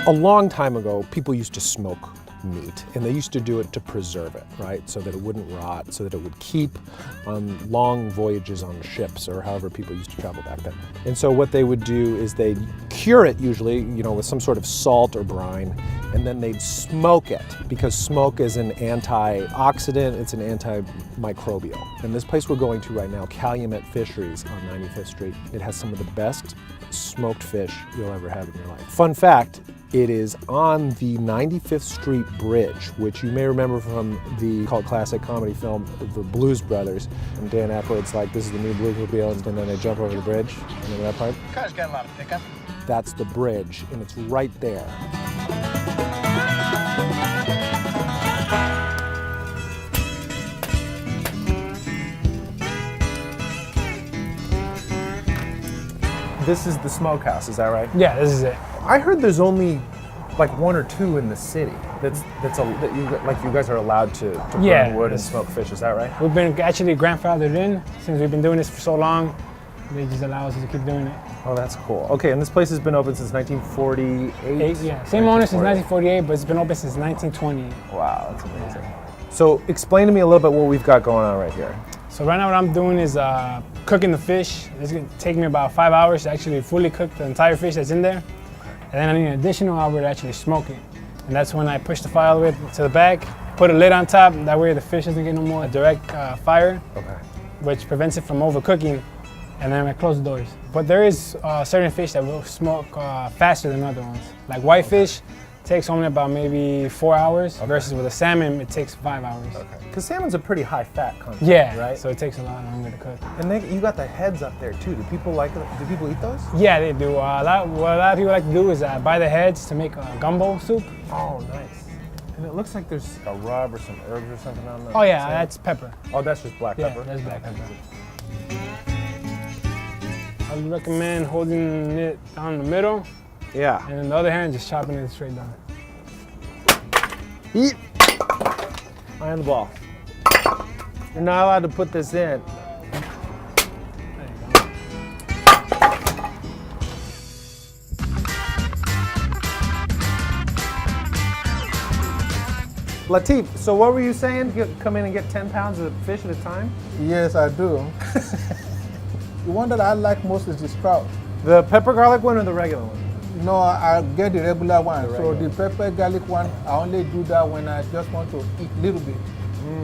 A long time ago, people used to smoke meat, and they used to do it to preserve it, right? So that it wouldn't rot, so that it would keep on long voyages on ships, or however people used to travel back then. And so what they would do is they'd cure it usually, with some sort of salt or brine, and then they'd smoke it, because smoke is an antioxidant, it's an antimicrobial. And this place we're going to right now, Calumet Fisheries on 95th Street, it has some of the best smoked fish you'll ever have in your life. Fun fact, it is on the 95th Street Bridge, which you may remember from the cult classic comedy film, The Blues Brothers. And Dan Aykroyd's like, this is the new Bluesmobile, and then they jump over the bridge. Remember that part? Car's got a lot of pickup. That's the bridge, and it's right there. This is the smokehouse, is that right? Yeah, this is it. I heard there's only like one or two in the city that you guys are allowed to burn wood and smoke fish. Is that right? We've been actually grandfathered in since we've been doing this for so long. They just allow us to keep doing it. Oh, that's cool. Okay, and this place has been open since 1948? Yeah, same owner since 1948, but it's been open since 1920. Wow, that's amazing. So explain to me a little bit what we've got going on right here. So right now what I'm doing is cooking the fish. It's gonna take me about 5 hours to actually fully cook the entire fish that's in there. And then I need an additional hour to actually smoke it. And that's when I push the fire all the way to the back, put a lid on top, that way the fish doesn't get no more direct fire, which prevents it from overcooking. And then I close the doors. But there is certain fish that will smoke faster than other ones. Like whitefish takes only about maybe 4 hours, versus with a salmon, it takes 5 hours. Because salmon's a pretty high fat content, yeah, right? So it takes a lot longer to cook. And you got the heads up there too. Do people like them? Do people eat those? Yeah, they do. What a lot of people like to do is buy the heads to make a gumbo soup. Oh, nice. And it looks like there's a rub or some herbs or something on there. Oh yeah, that's pepper. Oh, that's just black pepper? Yeah, that's black pepper. I would recommend holding it down the middle. Yeah. And then the other hand, just chopping it straight down. Eat. Eye on the ball. You're not allowed to put this in. There you go. Latif, so what were you saying? Come in and get 10 pounds of fish at a time? Yes, I do. The one that I like most is the sprout. The pepper garlic one or the regular one? No, I get the regular one. The So regular. the pepper garlic one, I only do that when I just want to eat a little bit.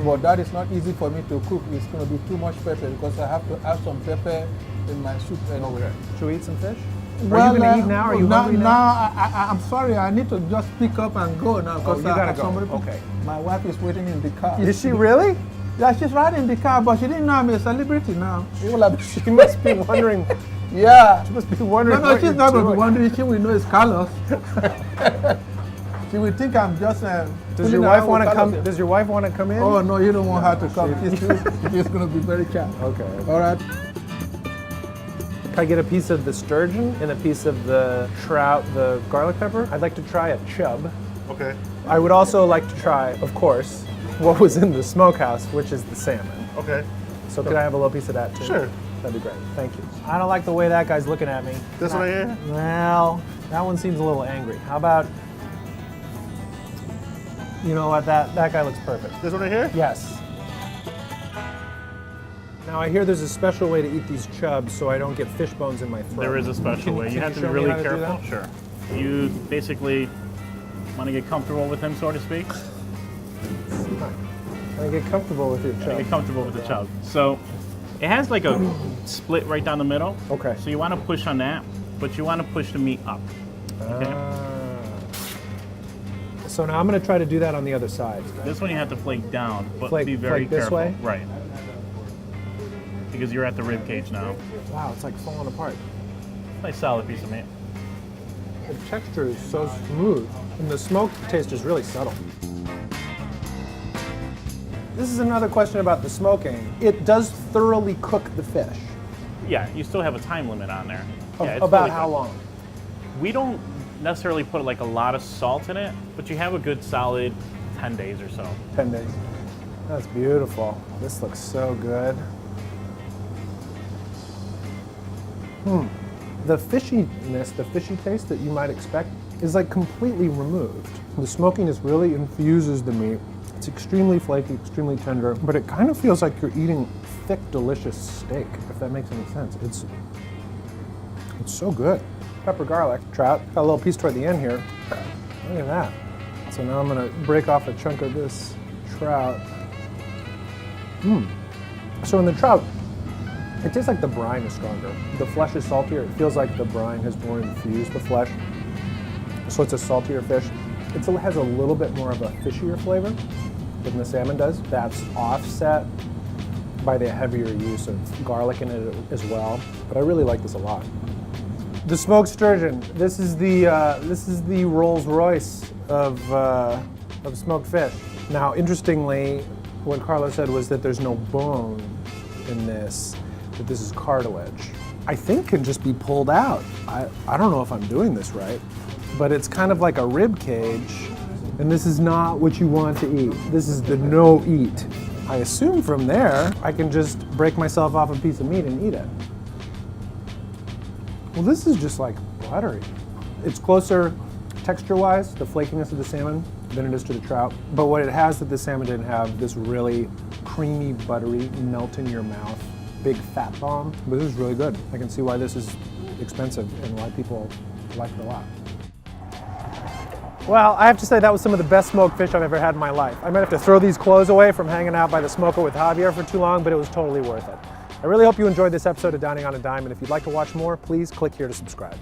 But that is not easy for me to cook. It's going to be too much pepper because I have to add some pepper in my soup anyway. Should we eat some fish? Well, are you going to eat now? Are you hungry now? I'm sorry. I need to just pick up and go now because you gotta go. somebody. Okay. My wife is waiting in the car. Is she really? Yeah, she's right in the car, but she didn't know I'm a celebrity now. She must be wondering. Yeah. She must be wondering. No, what she's you're not going to be doing. wondering. She will know it's Carlos. She will think I'm just. Does your wife want to come? Does your wife want to come in? Oh no, you don't want her to come. She's going to be very shy. Okay. All right. Can I get a piece of the sturgeon and a piece of the trout, the garlic pepper? I'd like to try a chub. Okay. I would also like to try, of course, what was in the smokehouse, which is the salmon. Okay. So could I have a little piece of that too? Sure. That'd be great. Thank you. I don't like the way that guy's looking at me. This one right here? Well, that one seems a little angry. How about, you know what, that guy looks perfect. This one right here? Yes. Now I hear there's a special way to eat these chubs so I don't get fish bones in my throat. There is a special way. You have to be really careful. Sure. You basically want to get comfortable with him, so to speak. Can I get comfortable with your chub? Get comfortable with the chub. So it has like a split right down the middle. Okay. So you want to push on that, but you want to push the meat up. Okay. So now I'm going to try to do that on the other side. This one you have to flake down, but Flake- be very flake this careful. way? Right. Because you're at the rib cage now. Wow, it's like falling apart. Nice solid piece of meat. The texture is so smooth, and the smoke taste is really subtle. This is another question about the smoking. It does thoroughly cook the fish. Yeah, you still have a time limit on there. Yeah, it's About fully how cooked. long? We don't necessarily put like a lot of salt in it, but you have a good solid 10 days or so. 10 days. That's beautiful. This looks so good. The fishiness, the fishy taste that you might expect is like completely removed. The smokiness really infuses the meat. It's extremely flaky, extremely tender, but it kind of feels like you're eating thick, delicious steak, if that makes any sense. It's so good. Pepper garlic, trout. Got a little piece toward the end here. Look at that. So now I'm gonna break off a chunk of this trout. So in the trout, it tastes like the brine is stronger. The flesh is saltier. It feels like the brine has more infused the flesh. So it's a saltier fish. It has a little bit more of a fishier flavor than the salmon does. That's offset by the heavier use of garlic in it as well. But I really like this a lot. The smoked sturgeon. This is the Rolls Royce of smoked fish. Now, interestingly, what Carlos said was that there's no bone in this, that this is cartilage. I think can just be pulled out. I don't know if I'm doing this right, but it's kind of like a rib cage, and this is not what you want to eat. This is the no eat. I assume from there, I can just break myself off a piece of meat and eat it. Well, this is just like buttery. It's closer texture-wise, the flakiness of the salmon, than it is to the trout. But what it has that the salmon didn't have, this really creamy, buttery, melt in your mouth, big fat bomb. But this is really good. I can see why this is expensive and why people like it a lot. Well, I have to say that was some of the best smoked fish I've ever had in my life. I might have to throw these clothes away from hanging out by the smoker with Javier for too long, but it was totally worth it. I really hope you enjoyed this episode of Dining on a Dime, and if you'd like to watch more, please click here to subscribe.